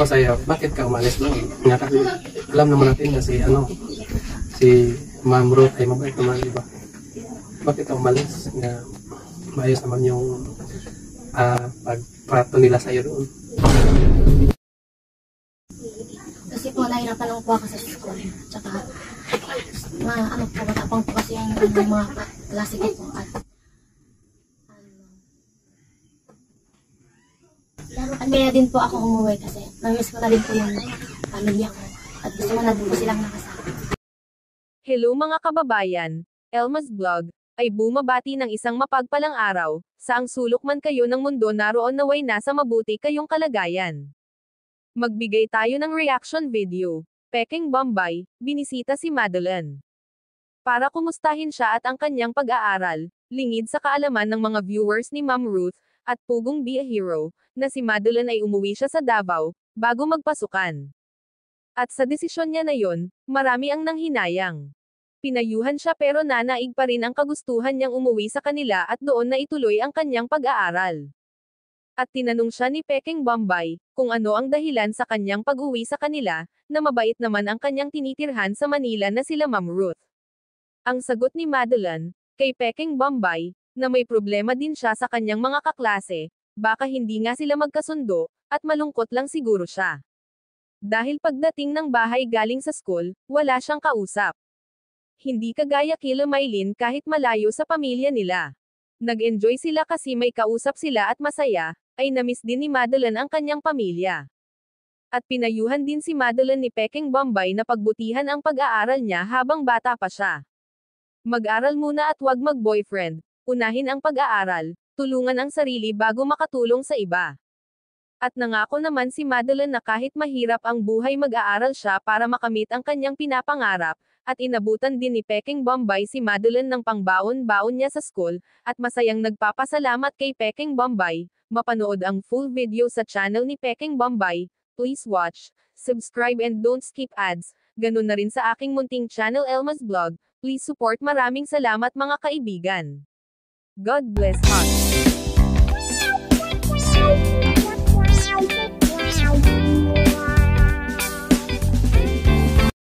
ako sa iyo, bakit ka umalis doon? Nga kasi alam naman natin na si Ma'am Ruth ay mabait naman, di ba? Bakit ka umalis? Nga maayos naman yung pagprato nila sa iyo doon. Kasi po nahirapan lang po ako sa school. Tsaka matapang po kasi yung mga klase ko po. At kaya din po ako umuwi kasi namiss ko na din po yung pamilya ko. At gusto ko na din po silang nakasama. Hello mga kababayan, Elma's Vlog ay bumabati ng isang mapagpalang araw, saang sulok man kayo ng mundo naroon naway nasa mabuti kayong kalagayan. Magbigay tayo ng reaction video. Peking Bombay, binisita si Madeline. Para kumustahin siya at ang kanyang pag-aaral, lingid sa kaalaman ng mga viewers ni Ma'am Ruth, at pugong be a hero, na si Madeline ay umuwi siya sa Davao, bago magpasukan. At sa desisyon niya na yon, marami ang nanghinayang. Pinayuhan siya pero nanaig pa rin ang kagustuhan niyang umuwi sa kanila at doon na ituloy ang kanyang pag-aaral. At tinanong siya ni Peking Bombay, kung ano ang dahilan sa kanyang pag-uwi sa kanila, na mabait naman ang kanyang tinitirhan sa Manila na sila Ma'am Ruth. Ang sagot ni Madeline, kay Peking Bombay, na may problema din siya sa kanyang mga kaklase, baka hindi nga sila magkasundo, at malungkot lang siguro siya. Dahil pagdating ng bahay galing sa school, wala siyang kausap. Hindi kagaya kila Maylin kahit malayo sa pamilya nila. Nag-enjoy sila kasi may kausap sila at masaya, ay namiss din ni Madeline ang kanyang pamilya. At pinayuhan din si Madeline ni Peking Bombay na pagbutihan ang pag-aaral niya habang bata pa siya. Mag-aral muna at wag mag-boyfriend, unahin ang pag-aaral, tulungan ang sarili bago makatulong sa iba. At nangako naman si Madeline na kahit mahirap ang buhay mag-aaral siya para makamit ang kanyang pinapangarap, at inabutan din ni Peking Bombay si Madeline ng pangbaon-baon niya sa school, at masayang nagpapasalamat kay Peking Bombay. Mapanood ang full video sa channel ni Peking Bombay, please watch, subscribe and don't skip ads, ganun na rin sa aking munting channel Elma's Vlog, please support. Maraming salamat mga kaibigan. God bless us.